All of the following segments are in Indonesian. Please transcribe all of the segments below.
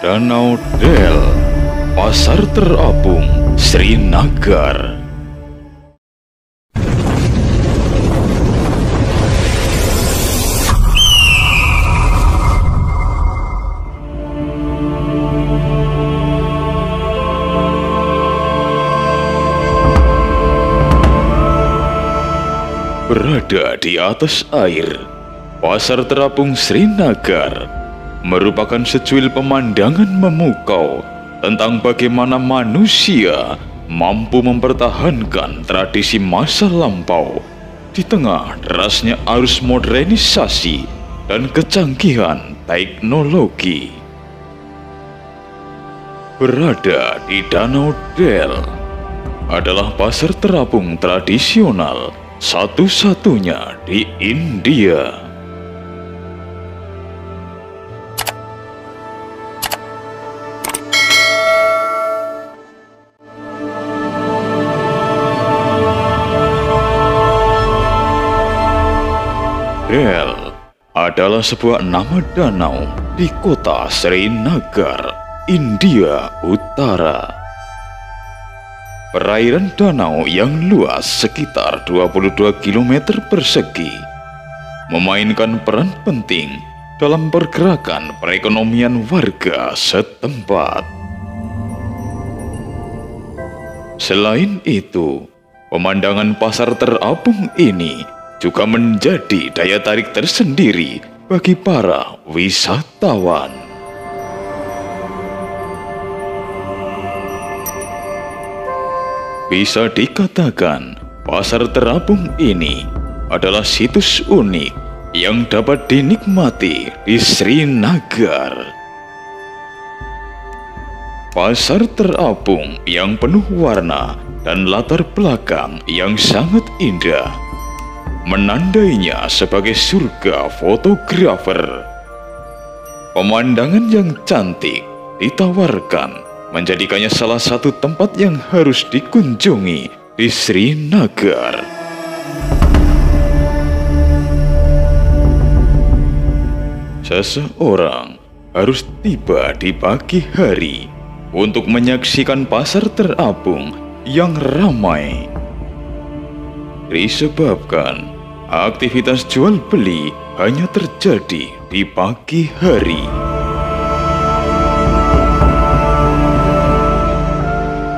Danau Del, Pasar Terapung, Srinagar. Berada di atas air, Pasar Terapung Srinagar merupakan secuil pemandangan memukau tentang bagaimana manusia mampu mempertahankan tradisi masa lampau di tengah derasnya arus modernisasi dan kecanggihan teknologi. Berada di Danau Del adalah pasar terapung tradisional satu-satunya di India. Del adalah sebuah nama danau di kota Srinagar, India Utara. Perairan danau yang luas sekitar 22 km persegi memainkan peran penting dalam pergerakan perekonomian warga setempat. Selain itu, pemandangan pasar terapung ini juga menjadi daya tarik tersendiri bagi para wisatawan. Bisa dikatakan, pasar terapung ini adalah situs unik yang dapat dinikmati di Srinagar. Pasar terapung yang penuh warna dan latar belakang yang sangat indah menandainya sebagai surga fotografer. Pemandangan yang cantik ditawarkan menjadikannya salah satu tempat yang harus dikunjungi di Srinagar. Seseorang harus tiba di pagi hari untuk menyaksikan pasar terapung yang ramai. Disebabkan aktivitas jual beli hanya terjadi di pagi hari.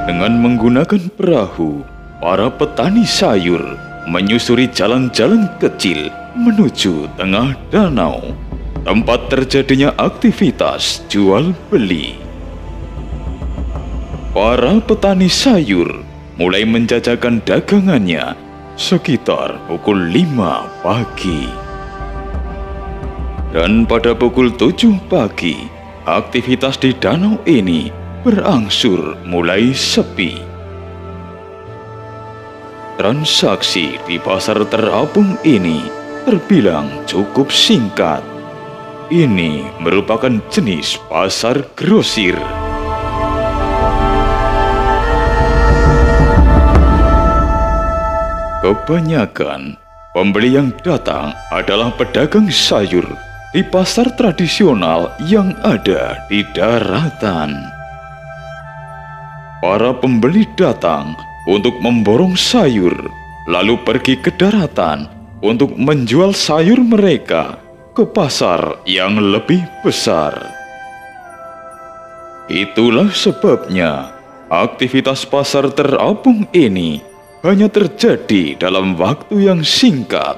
Dengan menggunakan perahu, para petani sayur menyusuri jalan-jalan kecil menuju tengah danau, tempat terjadinya aktivitas jual beli. Para petani sayur mulai menjajakan dagangannya sekitar pukul 5 pagi. Dan pada pukul 7 pagi, aktivitas di danau ini berangsur mulai sepi. Transaksi di pasar terapung ini terbilang cukup singkat. Ini merupakan jenis pasar grosir. Kebanyakan pembeli yang datang adalah pedagang sayur di pasar tradisional yang ada di daratan. Para pembeli datang untuk memborong sayur, lalu pergi ke daratan untuk menjual sayur mereka ke pasar yang lebih besar. Itulah sebabnya aktivitas pasar terapung ini hanya terjadi dalam waktu yang singkat.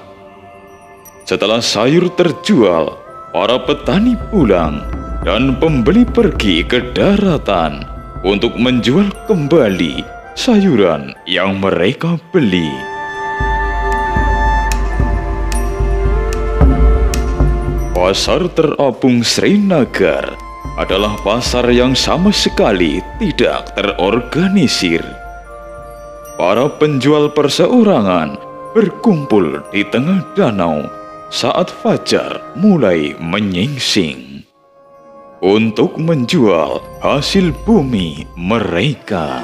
Setelah sayur terjual, para petani pulang dan pembeli pergi ke daratan untuk menjual kembali sayuran yang mereka beli. Pasar terapung Srinagar adalah pasar yang sama sekali tidak terorganisir. Para penjual perseorangan berkumpul di tengah danau saat fajar mulai menyingsing untuk menjual hasil bumi mereka.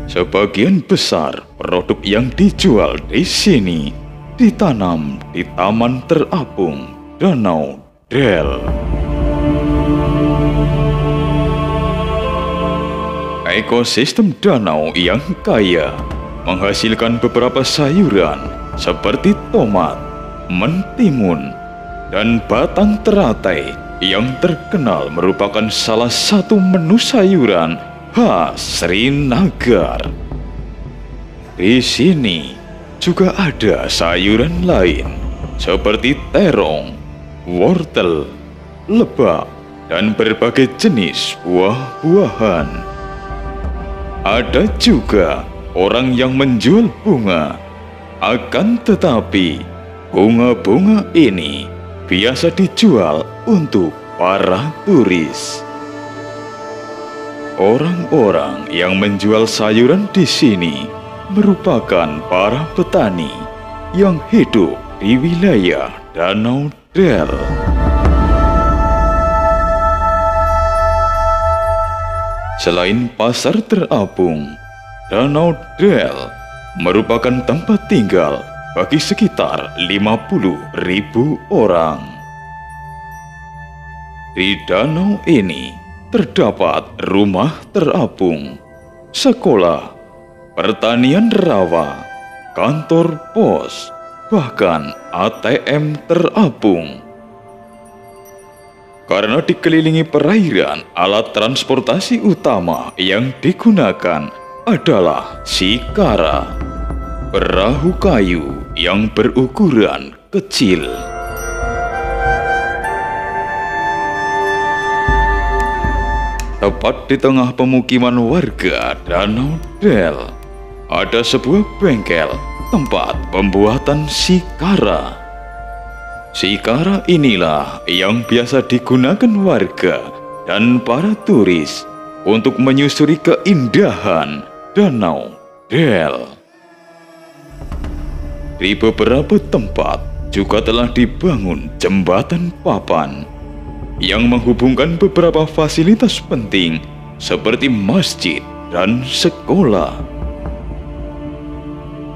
Sebagian besar produk yang dijual di sini ditanam di taman terapung Danau Del. Ekosistem danau yang kaya menghasilkan beberapa sayuran seperti tomat, mentimun, dan batang teratai yang terkenal merupakan salah satu menu sayuran khas Srinagar. Di sini juga ada sayuran lain seperti terong, wortel, lebak, dan berbagai jenis buah-buahan. Ada juga orang yang menjual bunga, akan tetapi bunga-bunga ini biasa dijual untuk para turis. Orang-orang yang menjual sayuran di sini merupakan para petani yang hidup di wilayah Danau Del. Selain pasar terapung, Danau Del merupakan tempat tinggal bagi sekitar 50.000 orang. Di danau ini terdapat rumah terapung, sekolah, pertanian rawa, kantor pos, bahkan ATM terapung. Karena dikelilingi perairan, alat transportasi utama yang digunakan adalah shikara, perahu kayu yang berukuran kecil. Tepat di tengah pemukiman warga Danau Del, ada sebuah bengkel tempat pembuatan shikara. Shikara inilah yang biasa digunakan warga dan para turis untuk menyusuri keindahan Danau Del. Di beberapa tempat juga telah dibangun jembatan papan yang menghubungkan beberapa fasilitas penting seperti masjid dan sekolah.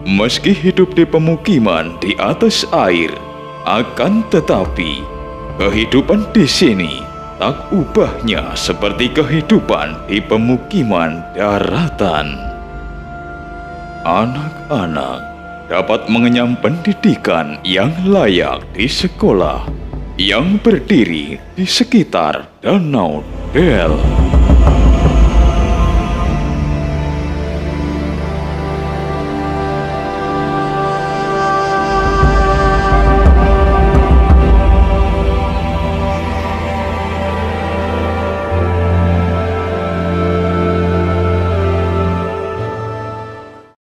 Meski hidup di pemukiman di atas air, akan tetapi kehidupan di sini tak ubahnya seperti kehidupan di pemukiman daratan. Anak-anak dapat mengenyam pendidikan yang layak di sekolah yang berdiri di sekitar Danau Del.